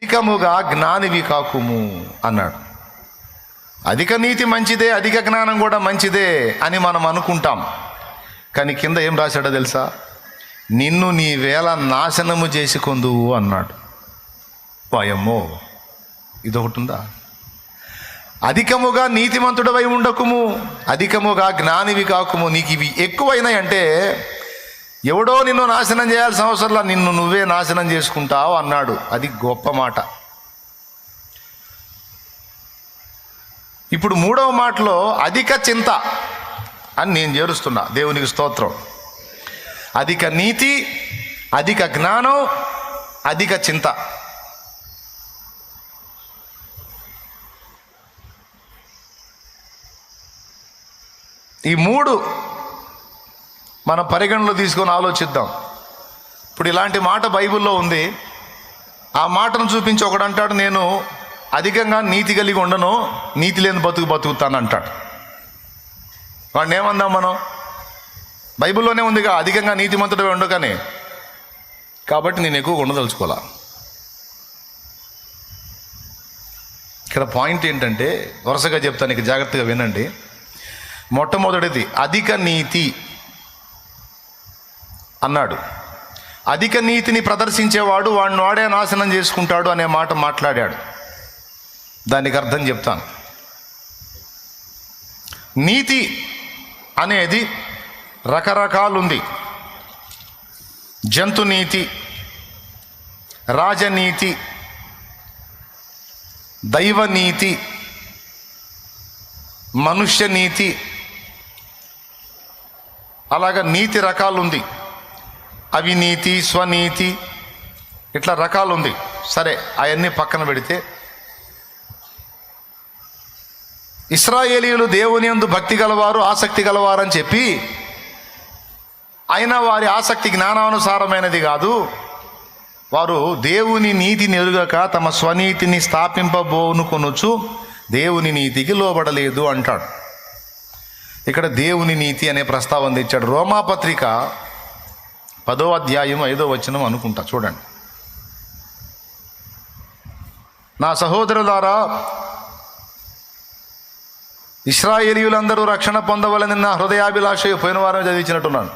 అధికముగా జ్ఞానివి కాకుము అన్నాడు. అధిక నీతి మంచిదే, అధిక జ్ఞానం కూడా మంచిదే అని మనం అనుకుంటాం. కానీ కింద ఏం రాశాడో తెలుసా? నిన్ను నీ వేళ నాశనము చేసుకొందువు అన్నాడు. వాయమ్మో, ఇదొకటి ఉందా? అధికముగా నీతిమంతుడవై ఉండకుము, అధికముగా జ్ఞానివి కాకుము. నీకు ఇవి ఎక్కువైనాయి అంటే ఎవడో నిన్ను నాశనం చేయాల్సిన అవసరంలా, నిన్ను నువ్వే నాశనం చేసుకుంటావు అన్నాడు. అది గొప్ప మాట. ఇప్పుడు మూడవ మాటలో అధిక చింత అని నేను చేరుస్తున్నా. దేవునికి స్తోత్రం. అధిక నీతి, అధిక జ్ఞానం, అధిక చింత. ఈ మూడు మనం పరిగణలో తీసుకొని ఆలోచిద్దాం. ఇప్పుడు ఇలాంటి మాట బైబిల్లో ఉంది. ఆ మాటను చూపించి ఒకడు అంటాడు, నేను అధికంగా నీతి కలిగి ఉండను, నీతి లేని బతుకుతాను అంటాడు. వాడిని ఏమందాం మనం? బైబిల్లోనే ఉందిగా అధికంగా నీతిమంతుడు ఉండకని. కాబట్టి నేను ఎక్కువగా ఉండదలుచుకోవాలా. ఇక్కడ పాయింట్ ఏంటంటే, వరుసగా చెప్తాను, ఇక జాగ్రత్తగా వినండి. మొట్టమొదటిది అధిక నీతి అన్నాడు. అధిక నీతిని ప్రదర్శించేవాడు వాడిని వాడే నాశనం చేసుకుంటాడు అనే మాట మాట్లాడాడు. దానికి అర్థం చెప్తాను. నీతి అనేది రకరకాలుంది. జంతు నీతి, రాజనీతి, దైవనీతి, మనుష్య నీతి, అలాగా నీతి రకాలుంది. అవినీతి, స్వనీతి, ఇట్లా రకాలుంది. సరే, అవన్నీ పక్కన పెడితే, ఇశ్రాయేలీయులు దేవుని యందు భక్తి గలవారు, ఆసక్తి గలవారు అని చెప్పి, అయినా వారి ఆసక్తి జ్ఞానానుసారమైనది కాదు. వారు దేవుని నీతిని ఎరుగక తమ స్వనీతిని స్థాపింపబోనుకొనుచు దేవుని నీతికి లోబడలేదు అంటాడు. ఇక్కడ దేవుని నీతి అనే ప్రస్తావన తెచ్చాడు. రోమాపత్రిక 10వ అధ్యాయం 5వ వచనం అనుకుంటా, చూడండి. నా సహోదరులారా, ఇశ్రాయేలీయులందరూ రక్షణ పొందవలని నా హృదయాభిలాష పోయిన వారం చదివించినట్టున్నాను.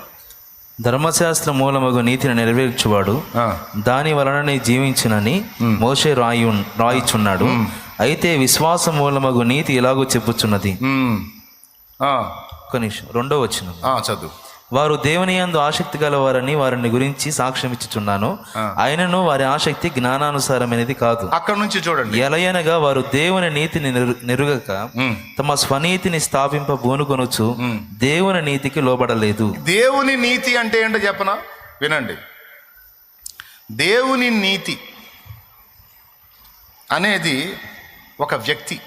ధర్మశాస్త్ర మూలమగు నీతిని నెరవేర్చువాడు దాని వలననే జీవించునని మోషే రాయిచున్నాడు. అయితే విశ్వాస మూలమగు నీతి ఇలాగూ చెప్పుచున్నది. కనీసం 2వ వచనం చదువు. వారు దేవుని యందు ఆసక్తి గలవారని వారిని గురించి సాక్ష్యం ఇచ్చుచున్నాను, ఆయనను వారి ఆసక్తి జ్ఞానానుసారమైనది కాదు. అక్కడ నుంచి చూడండి. ఎలయనగా వారు దేవుని నీతిని నెరుగక తమ స్వనీతిని స్థాపింప బూనుకొనుచు దేవుని నీతికి లోబడలేదు. దేవుని నీతి అంటే ఏంటో చెప్పనా? వినండి. దేవుని నీతి అనేది ఒక వ్యక్తి.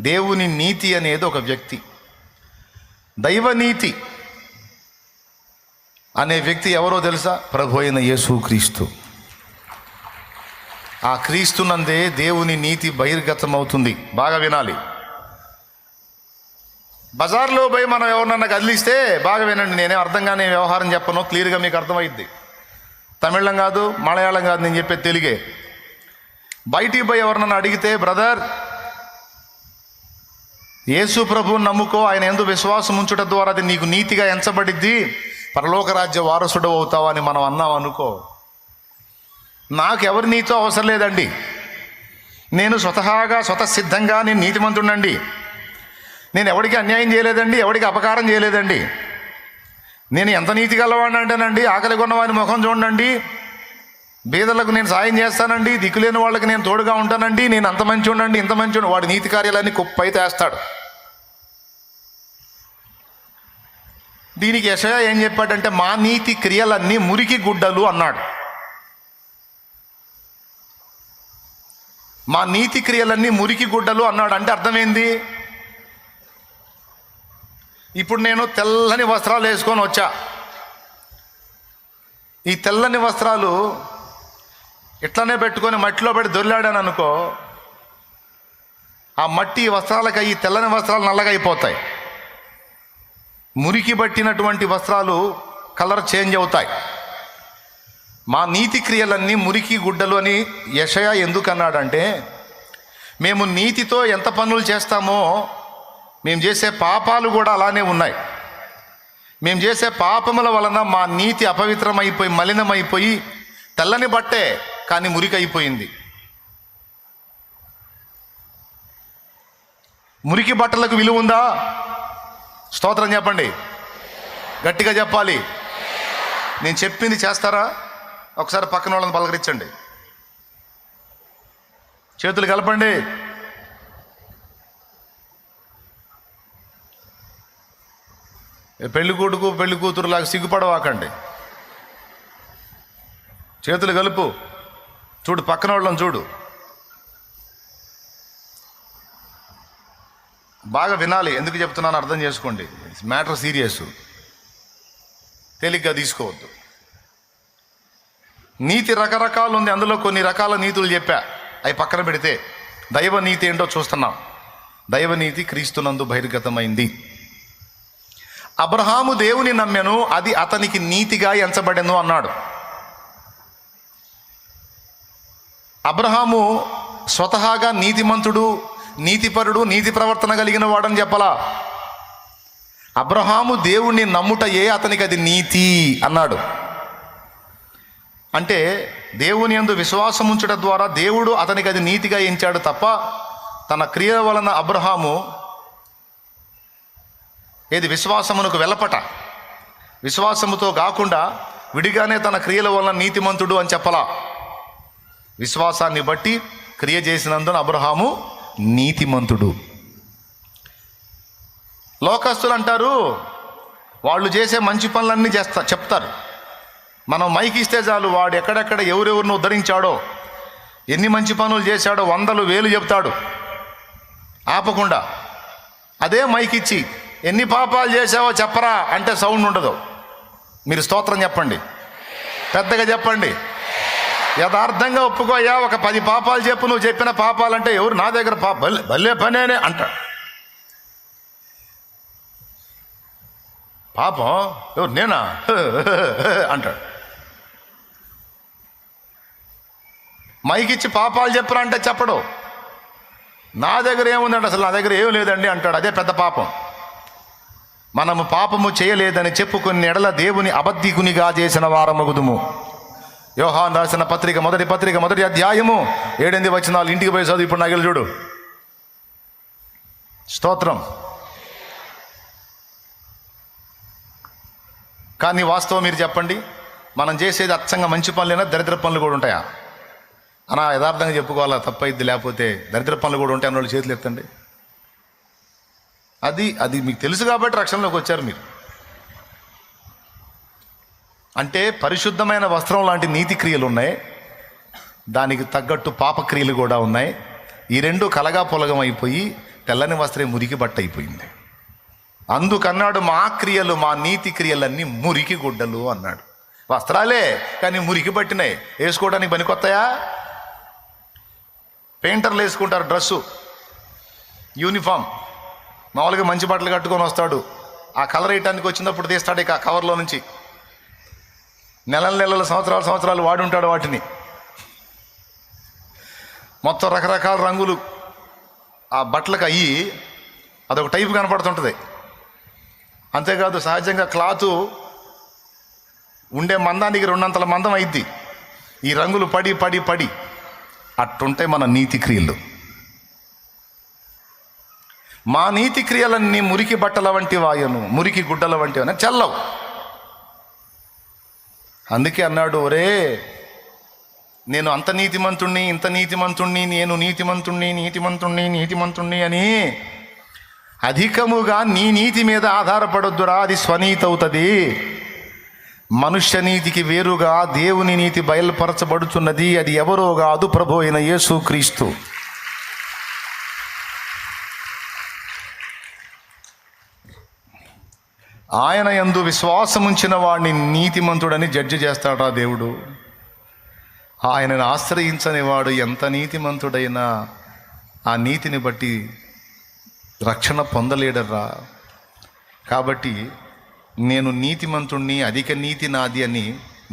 దేవుని నీతి అనేది ఒక వ్యక్తి. దైవనీతి అనే వ్యక్తి ఎవరో తెలుసా? ప్రభు అయిన యేసుక్రీస్తు. ఆ క్రీస్తునందే దేవుని నీతి బహిర్గతమవుతుంది. బాగా వినాలి. బజార్లో పోయి మనం ఎవరినన్నా కదిలిస్తే బాగా వినండి, నేనే అర్థం కానీ వ్యవహారం చెప్పను, క్లియర్గా మీకు అర్థమైద్ది. తమిళం కాదు, మలయాళం కాదు, నేను చెప్పే తెలుగే. బయటికి పోయి ఎవరినన్నా అడిగితే, బ్రదర్ యేసు ప్రభువుని నమ్ముకో, ఆయన యందు విశ్వాసం ఉంచుట ద్వారా అది నీకు నీతిగా ఎంచబడిద్ది, పరలోక రాజ్య వారసుడు అవుతావు అని మనం అన్నాం అనుకో, నాకు ఎవరి నీతో అవసరం లేదండి. నేను స్వతసిద్ధంగా నేను నీతిమంతుడండి. నేను ఎవరికి అన్యాయం చేయలేదండి, ఎవరికి అపకారం చేయలేదండి. నేను ఎంత నీతి గలవాడిని అంటేనండి, ఆకలి కొన్నవాని ముఖం చూడండి, బీదలకు నేను సాయం చేస్తానండి, దిక్కులేని వాళ్ళకి నేను తోడుగా ఉంటానండి, నేను అంత మంచి ఉండండి, ఇంత మంచి ఉండి, వాడి నీతి కార్యాలన్నీ కుప్పైతే వేస్తాడు. దీనికి యెషయా ఏం చెప్పాడంటే, మా నీతి క్రియలన్నీ మురికి గుడ్డలు అన్నాడు. మా నీతి క్రియలన్నీ మురికి గుడ్డలు అన్నాడు. అంటే అర్థమైంది, ఇప్పుడు నేను తెల్లని వస్త్రాలు వేసుకొని వచ్చా. ఈ తెల్లని వస్త్రాలు ఇట్లనే పెట్టుకొని మట్టిలో పెట్టి దొర్లాడాను అనుకో, ఆ మట్టి వస్త్రాలకు ఈ తెల్లని వస్త్రాలు నల్లగా అయిపోతాయి. మురికి పట్టినటువంటి వస్త్రాలు కలర్ చేంజ్ అవుతాయి. మా నీతి క్రియలన్నీ మురికి గుడ్డలు అని యెషయా ఎందుకు అన్నాడంటే, మేము నీతితో ఎంత పనులు చేస్తామో మేము చేసే పాపాలు కూడా అలానే ఉన్నాయి. మేము చేసే పాపముల వలన మా నీతి అపవిత్రమైపోయి మలినమైపోయి తెల్లని బట్టే కానీ మురికి అయిపోయింది. మురికి బట్టలకు విలువ ఉందా? స్తోత్రం చెప్పండి, గట్టిగా చెప్పాలి. నేను చెప్పింది చేస్తారా? ఒకసారి పక్కన వాళ్ళని పలకరించండి, చేతులు కలపండి. పెళ్లి కొడుకు పెళ్లి కూతురులాగా సిగ్గుపడవాకండి, చేతులు కలుపు. చూడు, పక్కన వాళ్ళని చూడు, బాగా వినాలి. ఎందుకు చెప్తున్నాను అర్థం చేసుకోండి. మ్యాటర్ సీరియస్, తేలిగ్గా తీసుకోవద్దు. నీతి రకరకాలు ఉంది, అందులో కొన్ని రకాల నీతులు చెప్పా, అవి పక్కన పెడితే దైవ నీతి ఏంటో చూస్తున్నాం. దైవనీతి క్రీస్తునందు బహిర్గతమైంది. అబ్రహాము దేవుని నమ్మెను, అది అతనికి నీతిగా ఎంచబడెను అన్నాడు. అబ్రహాము స్వతహాగా నీతిమంతుడు, నీతిపరుడు, నీతి ప్రవర్తన కలిగిన వాడని చెప్పలా. అబ్రహాము దేవుణ్ణి నమ్ముటయే అతనికి అది నీతి అన్నాడు. అంటే దేవుని యందు విశ్వాసం ఉంచడం ద్వారా దేవుడు అతనికి అది నీతిగా ఎంచాడు తప్ప తన క్రియల వలన అబ్రహాము ఏది విశ్వాసమునకు వెలపట, విశ్వాసముతో కాకుండా విడిగానే తన క్రియల వలన నీతిమంతుడు అని చెప్పలా. విశ్వాసాన్ని బట్టి క్రియ చేసినందున అబ్రహాము నీతిమంతుడు. లోకస్తులు అంటారు, వాళ్ళు చేసే మంచి పనులన్నీ చెప్తారు. మనం మైక్ ఇస్తే చాలు, వాడు ఎక్కడెక్కడ ఎవరెవరిని ఉద్ధరించాడో, ఎన్ని మంచి పనులు చేశాడో 100,000 చెప్తాడు ఆపకుండా. అదే మైక్ ఇచ్చి ఎన్ని పాపాలు చేసావో చెప్పరా అంటే సౌండ్ ఉండదు. మీరు స్తోత్రం చెప్పండి, పెద్దగా చెప్పండి, యథార్థంగా ఒప్పుకోయా. ఒక 10 పాపాలు చెప్పు, నువ్వు చెప్పిన పాపాలంటే ఎవరు నా దగ్గర భలే పనేనే అంటాడు. పాపం ఎవరు నేనా అంటాడు. మైకిచ్చి పాపాలు చెప్పరా అంటే చెప్పడు. నా దగ్గర ఏముందండి, అసలు నా దగ్గర ఏం లేదండి అంటాడు. అదే పెద్ద పాపం. మనము పాపము చేయలేదని చెప్పుకుని ఎడల దేవుని అబద్ధికునిగా చేసిన వారమగుదుము. యోహాను రాసిన పత్రిక మొదటి అధ్యాయము 7 వచనాలు ఇంటికి పోయి చదువు. ఇప్పుడు నగిలి చూడు. స్తోత్రం. కానీ వాస్తవం మీరు చెప్పండి, మనం చేసేది అచ్చంగా మంచి పనులైనా దరిద్ర పనులు కూడా ఉంటాయా? అనా యథార్థంగా చెప్పుకోవాలా, తప్పైద్ది. లేకపోతే దరిద్ర పనులు కూడా ఉంటాయి అన్నోళ్ళు చేతులు ఎత్తండి. అది మీకు తెలుసు కాబట్టి రక్షణలోకి వచ్చారు మీరు. అంటే పరిశుద్ధమైన వస్త్రం లాంటి నీతి క్రియలు ఉన్నాయి, దానికి తగ్గట్టు పాపక్రియలు కూడా ఉన్నాయి. ఈ రెండు కలగా పొలగం అయిపోయి తెల్లని వస్త్రం మురికి బట్ట అయిపోయింది. అందుకన్నాడు, మా క్రియలు, మా నీతి క్రియలన్నీ మురికి గుడ్డలు అన్నాడు. వస్త్రాలే కానీ మురికి పట్టినాయి, వేసుకోవడానికి పనికొస్తాయా? పెయింటర్లు వేసుకుంటారు డ్రెస్సు, యూనిఫామ్, మామూలుగా మంచి బట్టలు కట్టుకొని వస్తాడు. ఆ కలర్ వేయటానికి వచ్చినప్పుడు తీస్తాడు ఇక ఆ కవర్లో నుంచి. నెలలు సంవత్సరాలు వాడి ఉంటాడు వాటిని. మొత్తం రకరకాల రంగులు ఆ బట్టలకు అయ్యి అదొక టైపు కనపడుతుంటుంది. అంతేకాదు, సహజంగా క్లాతు ఉండే మందానికి 2 మందం అయిద్ది. ఈ రంగులు పడి అట్టుంటాయి మన నీతి క్రియలు. మా నీతి క్రియలన్నీ మురికి బట్టల వంటి వాయను, మురికి గుడ్డల వంటి వాయను, చల్లవు. అందుకే అన్నాడు, ఒరే నేను అంత నీతిమంతుణ్ణి, ఇంత నీతిమంతుణ్ణి, నేను నీతిమంతుణ్ణి అని అధికముగా నీ నీతి మీద ఆధారపడొద్దురా, అది స్వనీతి అవుతుంది. మనుష్య నీతికి వేరుగా దేవుని నీతి బయలుపరచబడుతున్నది. అది ఎవరో కాదు, ప్రభు అయిన యేసుక్రీస్తు. ఆయన యందు విశ్వాసముంచిన వాడిని నీతిమంతుడని జడ్జి చేస్తాడా దేవుడు. ఆయనను ఆశ్రయించని వాడు ఎంత నీతిమంతుడైనా ఆ నీతిని బట్టి రక్షణ పొందలేడరా. కాబట్టి నేను నీతిమంతుణ్ణి, అధిక నీతి నాది అని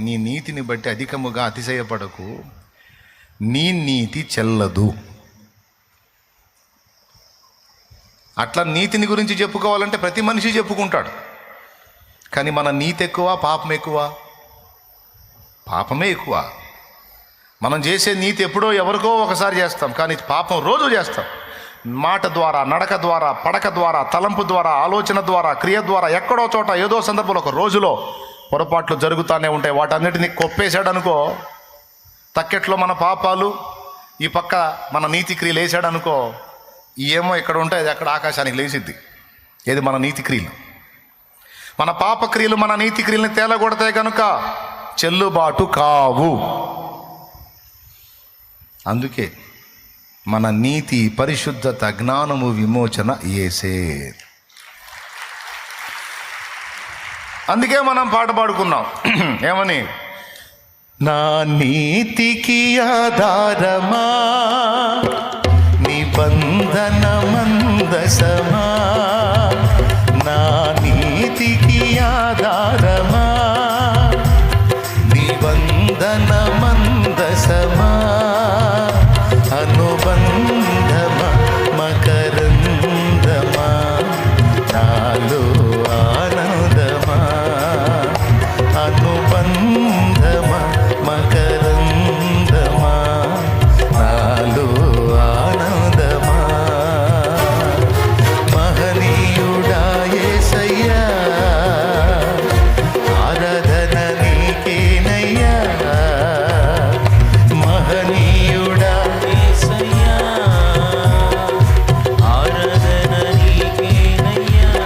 నీ నీతిని బట్టి అధికముగా అతిశయపడకు, నీ నీతి చెల్లదు. అట్లా నీతిని గురించి చెప్పుకోవాలంటే ప్రతి మనిషి చెప్పుకుంటాడు. కానీ మన నీతి ఎక్కువ, పాపం ఎక్కువ? పాపమే ఎక్కువ. మనం చేసే నీతి ఎప్పుడో ఎవరికో ఒకసారి చేస్తాం, కానీ పాపం రోజు చేస్తాం. మాట ద్వారా, నడక ద్వారా, పడక ద్వారా, తలంపు ద్వారా, ఆలోచన ద్వారా, క్రియ ద్వారా, ఎక్కడో చోట ఏదో సందర్భంలో ఒక రోజులో పొరపాట్లు జరుగుతూనే ఉంటాయి. వాటన్నిటిని కొప్పేశాడనుకో, తక్కెట్లో మన పాపాలు, ఈ పక్క మన నీతి క్రియలు వేసాడనుకో, ఏమో ఇక్కడ ఉంటాయి, అది అక్కడ ఆకాశానికి లేచిద్ది. ఏది? మన నీతి క్రియలు. మన పాప క్రియలు మన నీతి క్రియల్ని తేలగొడతాయి కనుక చెల్లుబాటు కావు. అందుకే మన నీతి, పరిశుద్ధత, జ్ఞానము, విమోచన యేసే. అందుకే మనం పాట పాడుకున్నాం, ఏమని? నా నీతికి ఆధారమా నిబంధన మందసమా, నా నీతికి ఆధారమా నిబంధన మందసమా, అనుబంధమా మకరందమా, నాలో ఆనందమా, అనుబంధమా మకరందమా, నాలో ఆనందమా, మహనీయుడా యేసయ్యా, ఆరాధన నీకేనయ్యా, మహనీయుడా యేసయ్యా, ఆరాధన నీకేనయ్యా,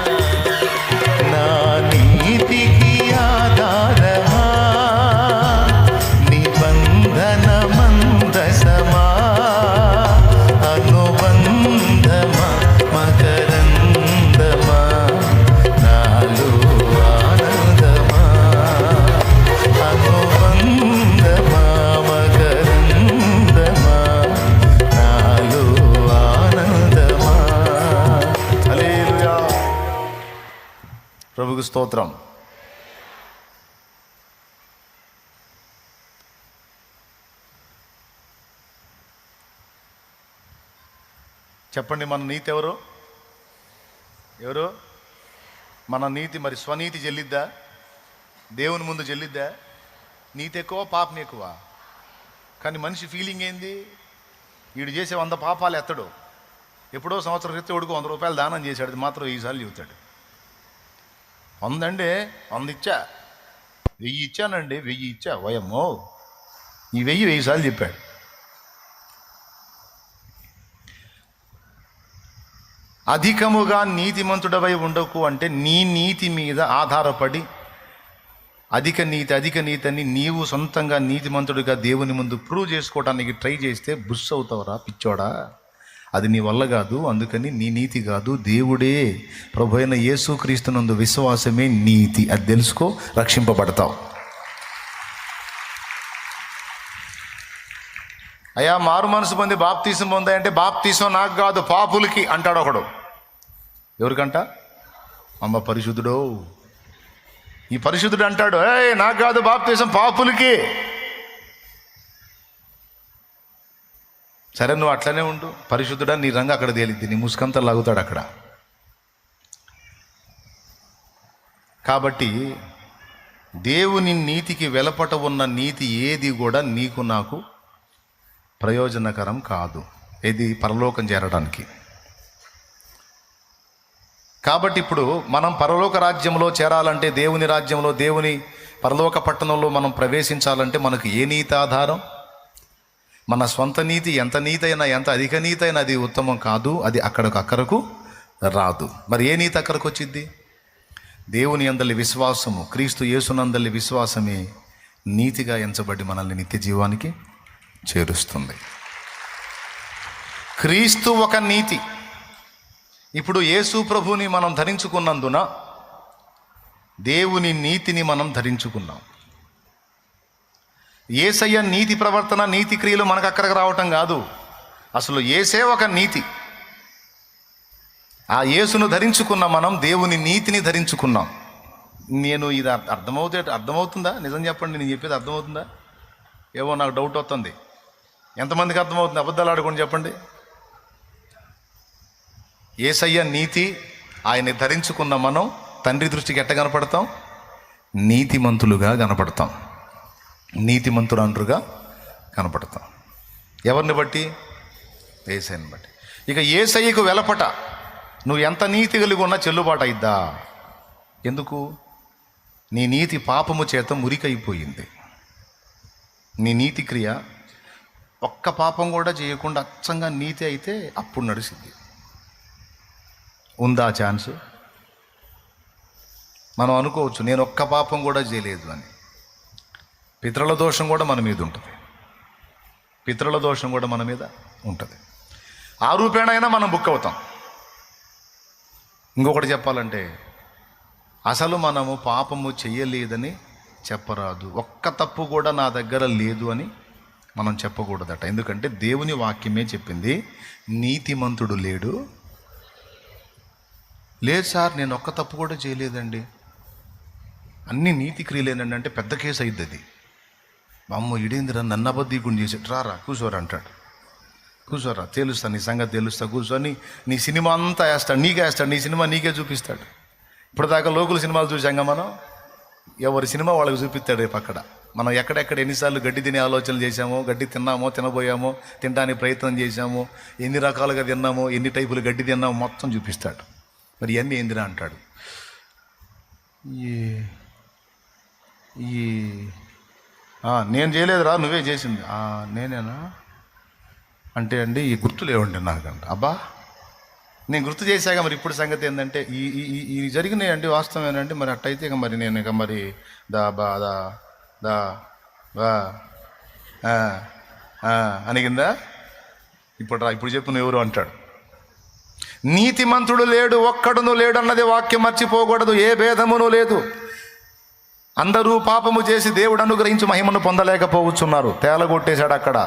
నా నీతికి ఆధారమా నిబంధన మందసమా, అనుబంధమా మకరందమా, నాలో ఆనందమా, అనుబంధమా మకరందమా, నాలో ఆనందమా. హల్లెలూయా. ప్రభువుకు స్తోత్రం. చెప్పండి, మన నీతి ఎవరు? మన నీతి మరి స్వనీతి చెల్లిద్దా? దేవుని ముందు చెల్లిద్దా? నీతి ఎక్కువ, పాపం ఎక్కువ? కానీ మనిషి ఫీలింగ్ ఏంది? వీడు చేసే 100 పాపాలు ఎత్తడు. ఎప్పుడో సంవత్సరం క్రితం వాడికి 100 రూపాయలు దానం చేశాడు, అది మాత్రం 1000 సార్లు చెబుతాడు. 100 అండి, 100 ఇచ్చా, 1000 ఇచ్చానండి, 1000 ఇచ్చా, వయమ్మో, ఈ 1000 సార్లు చెప్పాడు. అధికముగా నీతిమంతుడవై ఉండకు అంటే నీ నీతి మీద ఆధారపడి అధిక నీతి అని నీవు సొంతంగా నీతిమంతుడిగా దేవుని ముందు ప్రూవ్ చేసుకోవడానికి ట్రై చేస్తే బుస్ అవుతావురా పిచ్చోడా. అది నీ వల్ల కాదు. అందుకని నీ నీతి కాదు, దేవుడే ప్రభు అయిన యేసుక్రీస్తునందు విశ్వాసమే నీతి. అది తెలుసుకో, రక్షింపబడతావు. అయ్యా మారు మనసు పొంది బాప్తీసం పొందాయంటే బాప్తీసం నాకు కాదు పాపులకి అంటాడు ఒకడు. ఎవరికంట? అమ్మ పరిశుద్ధుడో, ఈ పరిశుద్ధుడు అంటాడు, నాకు కాదు బాప్తీసం పాపులకి. సరే నువ్వు అట్లనే ఉండు, పరిశుద్ధుడా నీ రంగు అక్కడ తేలిద్ది, నీ ముసుకంతా లాగుతాడు అక్కడ. కాబట్టి దేవుని నీతికి వెలపట ఉన్న నీతి ఏది కూడా నీకు నాకు ప్రయోజనకరం కాదు. ఇది పరలోకం చేరడానికి. కాబట్టి ఇప్పుడు మనం పరలోక రాజ్యంలో చేరాలంటే, దేవుని రాజ్యంలో, దేవుని పరలోక పట్టణంలో మనం ప్రవేశించాలంటే మనకు ఏ నీతి ఆధారం? మన స్వంత నీతి ఎంత నీతి అయినా, ఎంత అధిక నీతి అయినా అది ఉత్తమం కాదు. అది అక్కడకు రాదు. మరి ఏ నీతి అక్కడికి వచ్చింది? దేవుని యందలి విశ్వాసము, క్రీస్తు యేసునందలి విశ్వాసమే నీతిగా ఎంచబడి మనల్ని నిత్య జీవానికి చేరుస్తుంది. క్రీస్తు ఒక నీతి. ఇప్పుడు యేసు ప్రభుని మనం ధరించుకున్నందున దేవుని నీతిని మనం ధరించుకున్నాం. యేసయ్య నీతి ప్రవర్తన, నీతి క్రియలు మనకు అక్కడికి రావటం కాదు. అసలు యేసే ఒక నీతి. ఆ యేసును ధరించుకున్న మనం దేవుని నీతిని ధరించుకున్నాం. నేను ఇది అర్థమవుతుందా? నిజం చెప్పండి, నేను చెప్పేది అర్థమవుతుందా? ఏవో నాకు డౌట్ వస్తుంది. ఎంతమందికి అర్థమవుతుంది? అబద్ధాలు ఆడుకోండి చెప్పండి. యేసయ్య నీతి, ఆయన్ని ధరించుకున్న మనం తండ్రి దృష్టికి ఎట్ట కనపడతాం? నీతిమంతులుగా కనపడతాం, నీతిమంతురాండ్రుగా కనపడతాం. ఎవరిని బట్టి? యేసయ్యని బట్టి. ఇక యేసయ్యకు వెలపట నువ్వు ఎంత నీతి కలిగి ఉన్నా చెల్లుబాటు అయిద్దా? ఎందుకు? నీ నీతి పాపము చేత మురికైపోయింది. నీ నీతి క్రియ ఒక్క పాపం కూడా చేయకుండా అచ్చంగా నీతి అయితే అప్పుడు నడిచింది. ఉందా ఛాన్స్? మనం అనుకోవచ్చు నేను ఒక్క పాపం కూడా చేయలేదు అని. పితరుల దోషం కూడా మన మీద ఉంటుంది, పితరుల దోషం కూడా మన మీద ఉంటుంది. ఆ రూపేణైనా మనం బుక్ అవుతాం. ఇంకొకటి చెప్పాలంటే అసలు మనము పాపము చెయ్యలేదని చెప్పరాదు. ఒక్క తప్పు కూడా నా దగ్గర లేదు అని మనం చెప్పకూడదట. ఎందుకంటే దేవుని వాక్యమే చెప్పింది, నీతిమంతుడు లేడు. లేదు సార్, నేను ఒక్క తప్పు కూడా చేయలేదండి, అన్ని నీతి క్రియలేనండి అంటే పెద్ద కేసు అయింది అది. అమ్మో ఇడేందిరా, నన్ను అబద్ధీకుని చేసి రారా కూర్చోరా అంటాడు. కూర్చోరా, తేలుస్తా నీ సంగతి, తెలుస్తా, కూర్చొని నీ సినిమా అంతా వేస్తాడు, నీకే వేస్తాడు, నీ సినిమా నీకే చూపిస్తాడు. ఇప్పటిదాకా లోకల్ సినిమాలు చూసాంగా మనం, ఎవరి సినిమా వాళ్ళకి చూపిస్తాడు. రేపు అక్కడ మనం ఎక్కడెక్కడ ఎన్నిసార్లు గడ్డి తినే ఆలోచనలు చేశామో, గడ్డి తిన్నామో, తినబోయామో, తినడానికి ప్రయత్నం చేశామో, ఎన్ని రకాలుగా తిన్నామో, ఎన్ని టైపులు గడ్డి తిన్నామో మొత్తం చూపిస్తాడు. మరి ఇవన్నీ ఏందిరా అంటాడు. నేను చేయలేదురా, నువ్వే చేసింది. నేనేనా అంటే అండి ఈ గుర్తులు ఏమండి నాకంట. అబ్బా నేను గుర్తు చేశాక మరి ఇప్పుడు సంగతి ఏంటంటే ఈ జరిగినాయండి వాస్తవేనంటే, మరి అట్టయితే ఇక మరి నేను ఇక మరి అనిగిందా? ఇప్పుడు చెప్పు నువ్వు ఎవరు అంటాడు. నీతిమంతుడు లేడు, ఒక్కడును లేడు అన్నది వాక్యం మర్చిపోకూడదు. ఏ భేదమును లేదు. అందరూ పాపము చేసి దేవుడు అనుగ్రహించి మహిమను పొందలేకపోవచ్చున్నారు. తేలగొట్టేశాడు అక్కడ.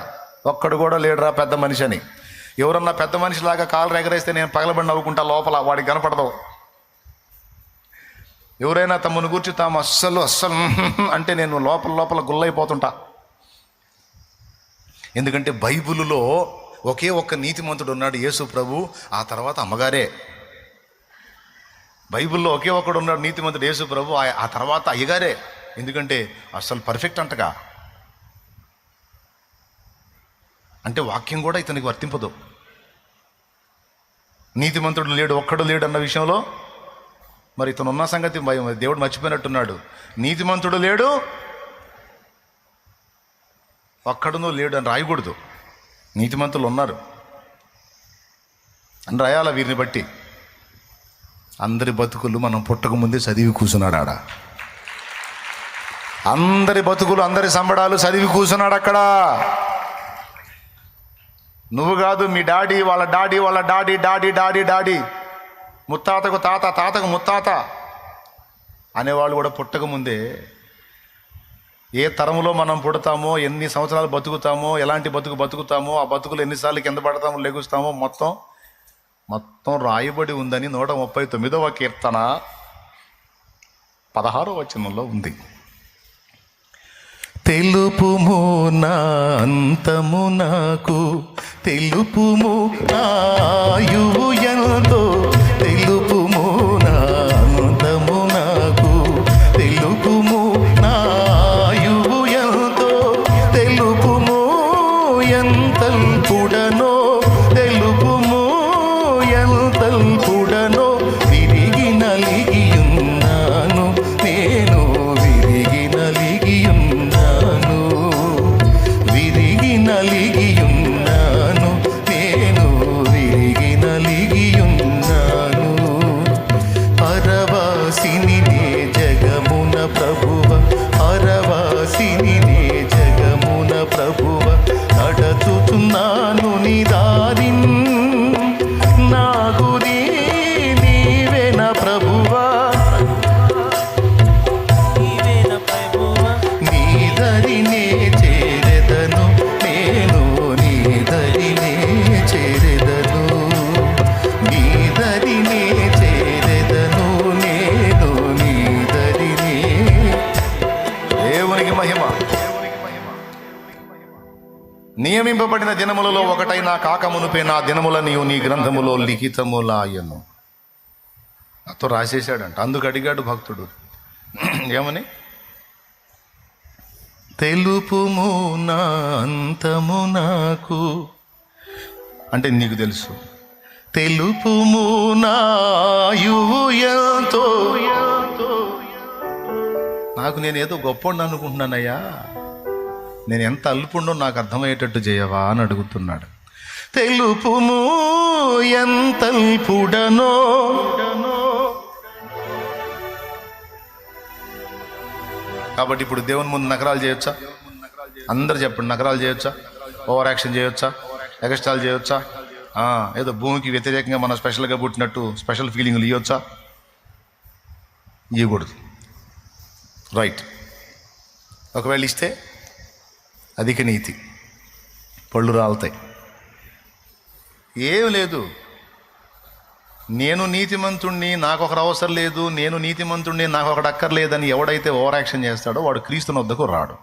ఒక్కడు కూడా లేడురా పెద్ద మనిషి అని. ఎవరన్నా పెద్ద మనిషిలాగా కాలు ఎగరేస్తే నేను పగలబడి నవ్వుకుంటా, లోపల వాడికి కనపడదు. ఎవరైనా తమను కూర్చి తాము అస్సలు అంటే నేను లోపల గుల్లైపోతుంటా. ఎందుకంటే బైబిలులో ఒకే ఒక్క నీతిమంతుడు ఉన్నాడు, యేసు ప్రభు. ఆ తర్వాత అమ్మగారే. బైబిల్లో ఒకే ఒక్కడు ఉన్నాడు నీతిమంతుడు, యేసు ప్రభు. ఆ తర్వాత అయ్యగారే. ఎందుకంటే అస్సలు పర్ఫెక్ట్ అంటగా. అంటే వాక్యం కూడా ఇతనికి వర్తింపదు. నీతిమంతుడు లేడు, ఒక్కడు లేడు అన్న విషయంలో మరి ఇతను ఉన్న సంగతి దేవుడు మర్చిపోయినట్టున్నాడు. నీతిమంతుడు లేడు, ఒక్కడునూ లేడు అని రాయకూడదు. నీతిమంతులు ఉన్నారు అని రాయాల. వీరిని బట్టి అందరి బతుకులు మనం పుట్టక ముందే చదివి కూర్చున్నాడు ఆడ. అందరి బతుకులు, అందరి సంబడాలు చదివి కూర్చున్నాడు అక్కడ. నువ్వు కాదు, మీ డాడీ వాళ్ళ డాడీ వాళ్ళ డాడీ డాడీ డాడీ డాడీ, ముత్తాతకు తాత, తాతకు ముత్తాత అనేవాళ్ళు కూడా పుట్టక ముందే ఏ తరములో మనం పుడతామో, ఎన్ని సంవత్సరాలు బతుకుతామో, ఎలాంటి బతుకుతామో, ఆ బతుకులు ఎన్నిసార్లు కింద పడతామో, లెగుస్తామో మొత్తం రాయబడి ఉందని 139వ కీర్తన 16వ వచనంలో ఉంది. తెలుపుము నా అంతము నాకు, తెలుపుము నా ఆయువు ఎంతో, తెలుపుము నా అంతము నాకు, తెలుపుము నా ఆయువు ఎంతో, తెలుపుము ఎంతల్పుడనో, తెలుపుము ఎంతల్పుడనో, విరిగి నలిగియున్నాను నేను, విరిగి నలిగియున్నాను, విరిగి నలిగియున్నాను నేను, విరిగి నలిగియున్నాను. నియమింపబడిన దినములలో ఒకటైనా కాకమునుపే నా దినముల నీవు నీ గ్రంథములో లిఖితములాయను. అతో రాసేశాడంట. అందుకు అడిగాడు భక్తుడు ఏమని, తెలుపుము నా అంతము నాకు, అంటే నీకు తెలుసు, తెలుపుము నా ఆయువు ఎంతో, నాకు నేనేదో గొప్పండి అనుకుంటున్నానయ్యా, నేను ఎంత అల్పుండో నాకు అర్థమయ్యేటట్టు చేయవా అని అడుగుతున్నాడు. తెలుపుము ఎంత అల్పుడనో, కాబట్టి ఇప్పుడు దేవుని ముందు నకరాలు చేయొచ్చా? అందరు చెప్పండి, నకరాలు చేయొచ్చా? ఓవర్ యాక్షన్ చేయొచ్చా? ఎగస్ట్రాలు చేయొచ్చా? ఏదో భూమికి వ్యతిరేకంగా మనం స్పెషల్గా పుట్టినట్టు స్పెషల్ ఫీలింగ్లు ఇవ్వచ్చా? ఇవ్వకూడదు. రైట్. ఒకవేళ ఇస్తే అధిక నీతి, పళ్ళు రాలుతాయి. ఏం లేదు, నేను నీతిమంతుణ్ణి, నాకు ఒకరు అవసరం లేదు, నేను నీతిమంతుణ్ణి, నాకు ఒకటి అక్కర్లేదని ఎవడైతే ఓవర్ యాక్షన్ చేస్తాడో వాడు క్రీస్తుని వద్దకు రాడు.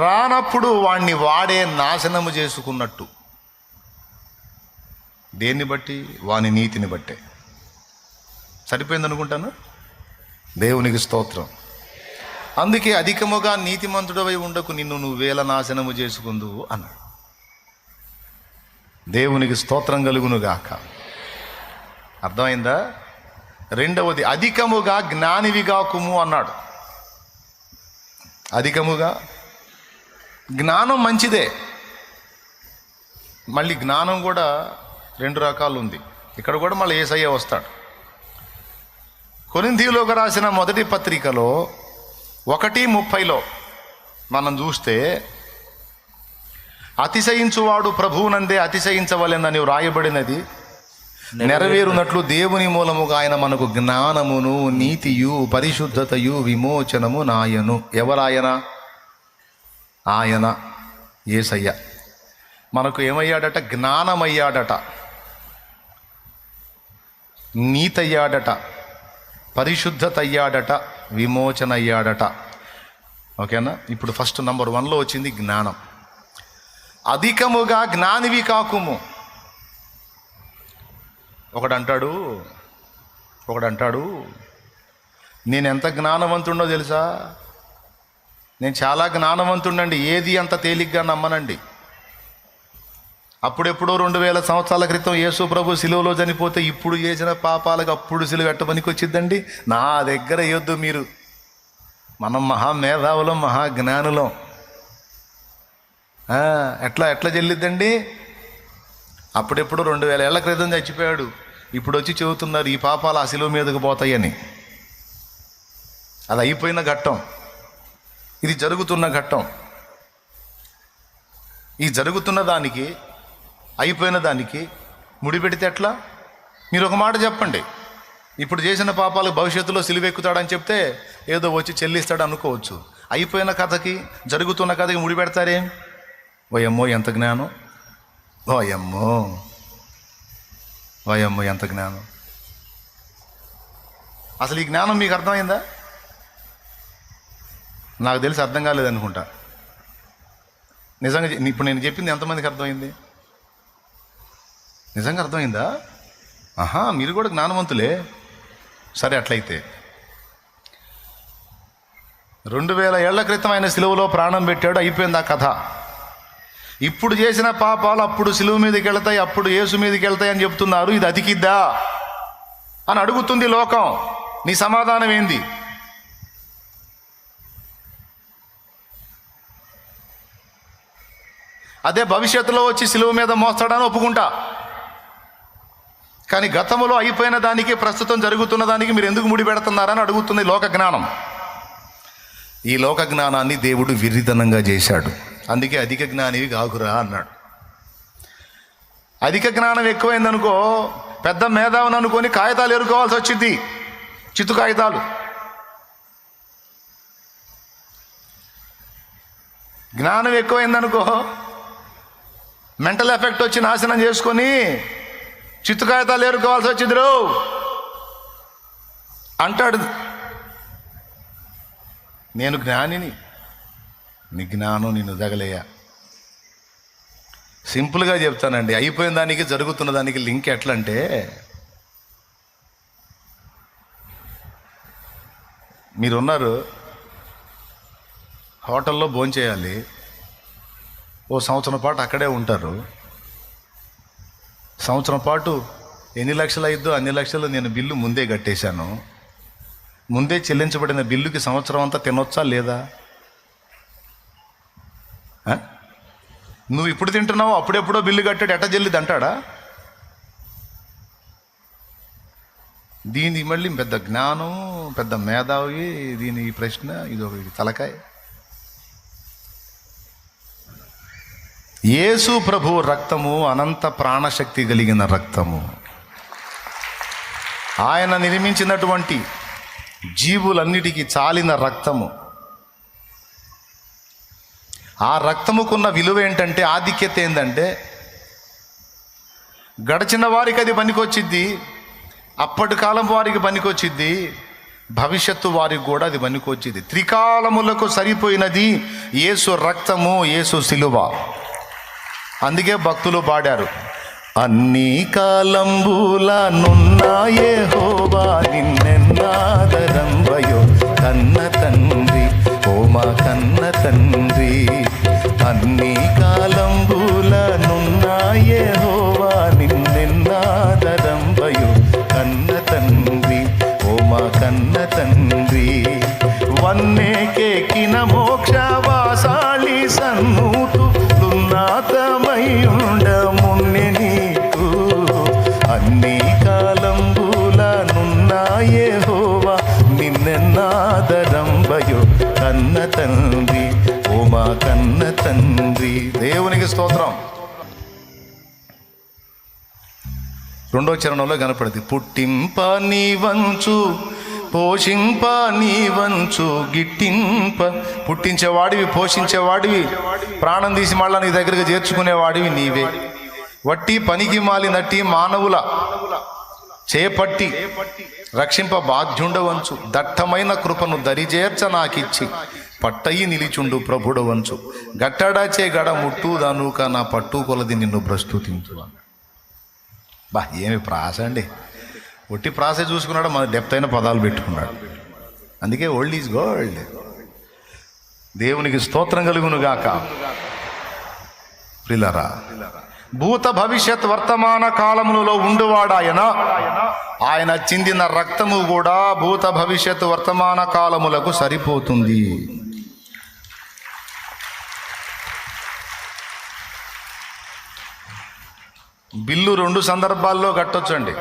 రానప్పుడు వాణ్ణి వాడే నాశనము చేసుకున్నట్టు. దేన్ని బట్టి? వాని నీతిని బట్టే. సరిపోయింది అనుకుంటాను. దేవునికి స్తోత్రం. అందుకే అధికముగా నీతిమంతుడవై ఉండకు, నిన్ను నువ్వేల నాశనము చేసుకుందువు అన్నాడు. దేవునికి స్తోత్రం కలుగునుగాక. అర్థమైందా? రెండవది, అధికముగా జ్ఞానివిగాకుము అన్నాడు. అధికముగా జ్ఞానం మంచిదే. మళ్ళీ జ్ఞానం కూడా రెండు రకాలు ఉంది. ఇక్కడ కూడా మళ్ళీ యేసయ్య వస్తాడు. కొరింథీయులకు రాసిన మొదటి పత్రికలో 1:30 మనం చూస్తే, అతిశయించువాడు ప్రభువునందే అతిశయించవలెనని వ్రాయబడినది నెరవేరునట్లు దేవుని మూలముగా ఆయన మనకు జ్ఞానమును నీతియు పరిశుద్ధతయు విమోచనము నాయను. ఎవరాయన? ఆయన యేసయ్య మనకు ఏమయ్యాడట? జ్ఞానమయ్యాడట, నీతయ్యాడట, పరిశుద్ధత అయ్యాడట, విమోచన అయ్యాడట. ఓకేనా? ఇప్పుడు ఫస్ట్ నంబర్ 1లో వచ్చింది జ్ఞానం. అధికముగా జ్ఞానివి కాకుము. ఒకడంటాడు నేను ఎంత జ్ఞానవంతుడో తెలుసా, నేను చాలా జ్ఞానవంతుడండి, ఏది అంత తేలిగ్గా నమ్మనండి. అప్పుడెప్పుడో 2000 సంవత్సరాల క్రితం యేసు ప్రభు సిలువలో చనిపోతే ఇప్పుడు చేసిన పాపాలకు అప్పుడు సిలువ ఎట్టమనికి వచ్చిద్దండి. నా దగ్గర వేయొద్దు మీరు. మనం మహామేధావులం, మహాజ్ఞానులం. ఎట్లా చెల్లిద్దండి? అప్పుడెప్పుడు 2000 ఏళ్ల క్రితం చచ్చిపోయాడు, ఇప్పుడు వచ్చి చెబుతున్నారు ఈ పాపాలు ఆ సిలువ మీదకు పోతాయని. అది అయిపోయిన ఘట్టం, ఇది జరుగుతున్న ఘట్టం. ఈ జరుగుతున్న దానికి, అయిపోయిన దానికి ముడిపెడితే ఎట్లా? మీరు ఒక మాట చెప్పండి, ఇప్పుడు చేసిన పాపాలు భవిష్యత్తులో సిలువెక్కుతాడని చెప్తే ఏదో వచ్చి చెల్లిస్తాడు అనుకోవచ్చు. అయిపోయిన కథకి, జరుగుతున్న కథకి ముడిపెడతారేం? ఓయమ్మో ఎంత జ్ఞానం, ఓయమ్మో ఎంత జ్ఞానం. అసలు ఈ జ్ఞానం మీకు అర్థమైందా? నాకు తెలిసి అర్థం కాలేదనుకుంటా. నిజంగా ఇప్పుడు నేను చెప్పింది ఎంతమందికి అర్థమైంది? నిజంగా అర్థమైందా? మీరు కూడా జ్ఞానవంతులే. సరే, అట్లయితే 2000 ఏళ్ల క్రితం ఆయన సిలువలో ప్రాణం పెట్టాడు, అయిపోయింది ఆ కథ. ఇప్పుడు చేసిన పాపాలు అప్పుడు సిలువ మీదకి వెళ్తాయి, అప్పుడు యేసు మీదకి వెళ్తాయి అని చెప్తున్నారు. ఇది అతికిద్దా అని అడుగుతుంది లోకం. నీ సమాధానం ఏంది? అదే భవిష్యత్తులో వచ్చి సిలువ మీద మోస్తాడని ఒప్పుకుంటా. కానీ గతములో అయిపోయిన దానికి, ప్రస్తుతం జరుగుతున్న దానికి మీరు ఎందుకు ముడి పెడుతున్నారని అడుగుతుంది లోక జ్ఞానం. ఈ లోక జ్ఞానాన్ని దేవుడు విర్రితనంగా చేశాడు. అందుకే అధిక జ్ఞానివి కాకురా అన్నాడు. అధిక జ్ఞానం ఎక్కువైందనుకో, పెద్ద మేధావిని అనుకొని కాగితాలు ఎరుకోవాల్సి వచ్చింది, చిత్తు కాగితాలు. జ్ఞానం ఎక్కువైందనుకో, మెంటల్ ఎఫెక్ట్ వచ్చి నాశనం చేసుకొని చిత్తు కాగితాలు ఏరుకోవాల్సి వచ్చింది రో అంటాడు. నేను జ్ఞానిని, నీ జ్ఞానం నిన్ను దగలేయా. సింపుల్గా చెప్తానండి, అయిపోయిన దానికి జరుగుతున్న దానికి లింక్ ఎట్లా అంటే, మీరున్నారు హోటల్లో భోంచేయాలి, ఓ సంవత్సరం పాటు అక్కడే ఉంటారు. సంవత్సరం పాటు ఎన్ని లక్షలు అయిద్దో అన్ని లక్షలు నేను బిల్లు ముందే కట్టేశాను. ముందే చెల్లించబడిన బిల్లుకి సంవత్సరం అంతా తినొచ్చా లేదా? నువ్వు ఇప్పుడు తింటున్నావు, అప్పుడెప్పుడో బిల్లు కట్టాడు ఎట్ట చెల్లిది అంటాడా? దీని మళ్ళీ పెద్ద జ్ఞానం, పెద్ద మేధావి, దీని ఈ ప్రశ్న ఇది ఒక తలకాయ. యేసు ప్రభు రక్తము అనంత ప్రాణశక్తి కలిగిన రక్తము. ఆయన నిర్మించినటువంటి జీవులన్నిటికీ చాలిన రక్తము. ఆ రక్తముకున్న విలువ ఏంటంటే, ఆధిక్యత ఏంటంటే, గడిచిన వారికి అది పనికొచ్చిద్ది, అప్పటి కాలం వారికి పనికొచ్చిద్ది, భవిష్యత్తు వారికి కూడా అది పనికొచ్చిద్ది. త్రికాలములకు సరిపోయినది యేసు రక్తము, యేసు శిలువ. అందుకే భక్తులు పాడారు, అన్ని కాలంబుల నున్న యెహోవా నిన్నెన్నాదరంబయో కన్న తండ్రి, ఓ మా కన్న తండ్రి. అన్ని కాలంబుల నున్న యెహోవా నిన్నెన్నాదరంబయో కన్న తండ్రి, ఓ మా కన్న తండ్రి. వన్నేకెక్కిన మోక్షవాసాళి సన్నుతు లున్నాతమయుండ మున్నె నీకు. అన్ని కాలంబుల నున్న యెహోవా నిన్నెన్నాదరంబయో కన్న తండ్రి, ఓ మా కన్న తండ్రి. దేవునికి స్తోత్రం. రెండో చరణంలో కనపడింది, పుట్టింప నీ వంచు, పోషింప నీ వంచు, గిట్టింప. పుట్టించేవాడివి, పోషించేవాడివి, ప్రాణం తీసి మళ్ళా నీ దగ్గరకు చేర్చుకునేవాడివి నీవే. వట్టి పనికి మాలినట్టి మానవుల చేపట్టి రక్షింప బాధ్యుండవంచు, దట్టమైన కృపను దరిచేర్చ నాకిచ్చి పట్టయి నిలిచుండు ప్రభుడవంచు. గట్టడాచే గడ ముట్టుదనుక నా పట్టు కొలది నిన్ను ప్రస్తుతించు. బా ఏమి ప్రాస అండి! ఒట్టి ప్రాస చూసుకున్నాడు, మన డెప్త్ అయిన పదాలు పెట్టుకున్నాడు. అందుకే ఓల్డ్ ఈజ్ గోల్డ్. దేవునికి స్తోత్రం కలుగును గాక. ప్రియులారా, భూత భవిష్యత్ వర్తమాన కాలములలో ఉండువాడాయన, ఆయన చిందిన రక్తము కూడా భూత భవిష్యత్ వర్తమాన కాలములకు సరిపోతుంది. బిల్లు రెండు సందర్భాల్లో కట్టొచ్చండి.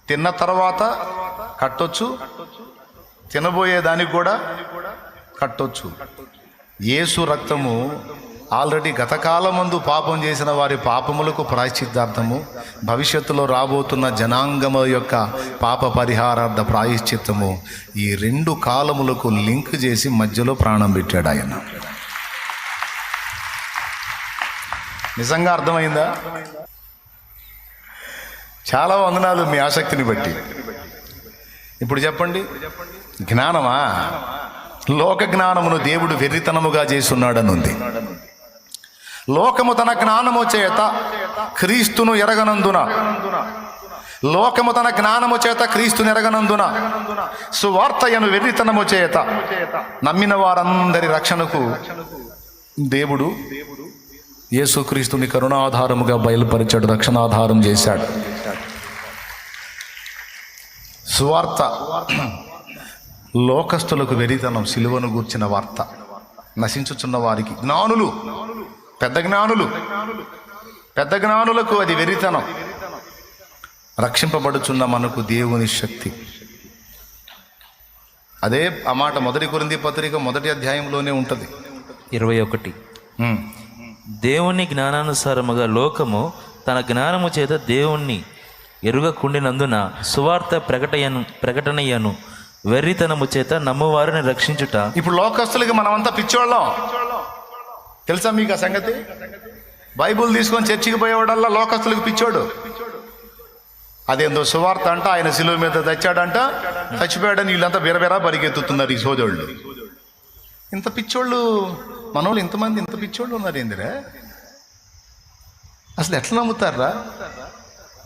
తిన్న తర్వాత కట్టొచ్చు, తినబోయే దానికి కూడా కట్టొచ్చు. యేసు రక్తము ఆల్రెడీ గతకాలమందు పాపం చేసిన వారి పాపములకు ప్రాయశ్చిత్తార్థము, భవిష్యత్తులో రాబోతున్న జనాంగము యొక్క పాప పరిహారార్థ ప్రాయశ్చిత్తము, ఈ రెండు కాలములకు లింక్ చేసి మధ్యలో ప్రాణం పెట్టాడు ఆయన. నిజంగా అర్థమైందా? చాలా వందనాలు మీ ఆసక్తిని బట్టి. ఇప్పుడు చెప్పండి, జ్ఞానమా? లోక జ్ఞానమును దేవుడు వెర్రితనముగా చేస్తున్నాడని ఉంది. లోకము తన జ్ఞానము చేత క్రీస్తును ఎరగనందున, లోకము తన జ్ఞానము చేత క్రీస్తును ఎరగనందున సువార్తయను వెర్రితనము చేత నమ్మిన వారందరి రక్షణకు దేవుడు యేసుక్రీస్తుని కరుణాధారముగా బయలుపరిచాడు, రక్షణాధారం చేశాడు. సువార్త లోకస్తులకు వెరితనం, సిలువను గూర్చిన వార్త. నశించుచున్న వారికి, జ్ఞానులు, పెద్ద జ్ఞానులకు అది వెరితనం. రక్షింపబడుచున్న మనకు దేవుని శక్తి. అదే ఆ మాట 1 కొరింథీ పత్రిక 1వ అధ్యాయంలోనే ఉంటుంది. 21. దేవుని జ్ఞానానుసారముగా లోకము తన జ్ఞానము చేత దేవుణ్ణి ఎరుగకుండినందున సువార్త ప్రకటనయ్యను వెర్రితనము చేత నమ్మువారిని రక్షించుట. ఇప్పుడు లోకస్తులకి మనమంతా పిచ్చోళ్ళం, తెలుసా మీకు ఆ సంగతి? బైబుల్ తీసుకొని చర్చికి పోయేవాడల్లా లోకస్తులకు పిచ్చోడు. అదేందో సువార్త అంట, ఆయన శిలువ మీద తెచ్చాడంట, చచ్చిపోయాడని వీళ్ళంతా బిరబిరా పరిగెత్తుతున్నారు ఈ సోదరుళ్ళు. ఇంత పిచ్చోళ్ళు మనోళ్ళు, ఇంతమంది ఇంత పిచ్చోళ్ళు ఉన్నారు ఏందిరా? అసలు ఎట్లా నమ్ముతారా?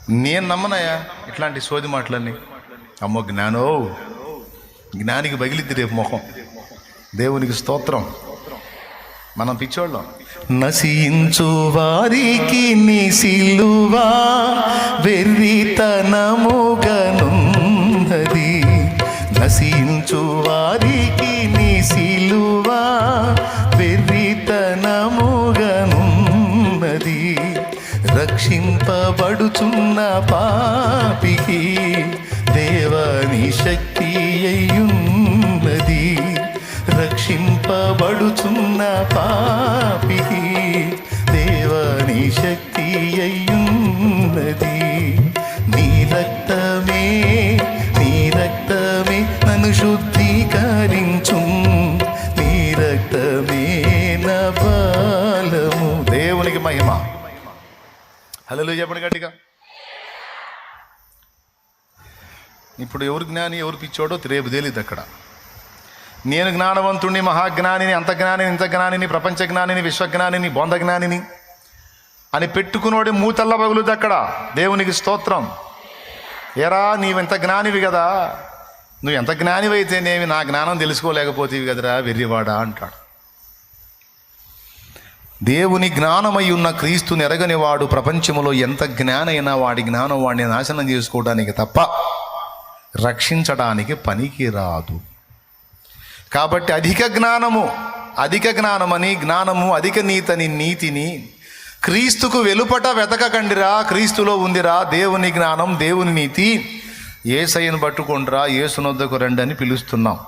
నేను నమ్మనయ్యా ఇట్లాంటి సోది మాటలన్నీ. అమ్మో జ్ఞానో, జ్ఞానికి పగిలిద్ది రేపు ముఖం. దేవునికి స్తోత్రం. మనం పిచ్చోళ్ళం. నశించు వారికి నీ సిలువా వెర్రితనముగనున్నది. నశించు వారికి నీ సిలువా వెర్రితనముగనున్నది. రక్షింపబడుచున్న పాపికి దేవని శక్తి అయ్యున్నది. రక్షింపబడుచున్న పాపికి దేవని శక్తి అయ్యున్నది. నీ రక్తమే నన్ను శుద్ధీకరించు. నీ రక్తమే నా బలము. దేవునికి మహిమ. హల్లెలూయా చెప్పండి గట్టిగా. ఇప్పుడు ఎవరు జ్ఞాని ఎవరు పిచ్చోడో రేపు తేలిద్ది అక్కడ. నేను జ్ఞానవంతుణ్ణి, మహాజ్ఞానిని, అంత జ్ఞానిని, ఇంత జ్ఞానిని, ప్రపంచ జ్ఞానిని, విశ్వజ్ఞానిని, బొంద జ్ఞానిని అని పెట్టుకున్నోడి మూతల్ల పగులుద్ది అక్కడ. దేవునికి స్తోత్రం. ఏరా నీవెంత జ్ఞానివి కదా, నువ్వు ఎంత జ్ఞానివైతేనేమి నా జ్ఞానం తెలుసుకోలేకపోతేవి కదరా వెర్రివాడా అంటాడు. దేవుని జ్ఞానమై ఉన్న క్రీస్తుని ఎరగని వాడు ప్రపంచంలో ఎంత జ్ఞానైనా వాడి జ్ఞానం వాడిని నాశనం చేసుకోవడానికి తప్ప రక్షించడానికి పనికి రాదు. కాబట్టి అధిక జ్ఞానమని జ్ఞానము, అధిక నీతిని క్రీస్తుకు వెలుపట వెతకకండిరా, క్రీస్తులో ఉందిరా దేవుని జ్ఞానం, దేవుని నీతి. యేసయ్యను పట్టుకొండిరా, యేసునొద్దకు రండి అని పిలుస్తున్నాం.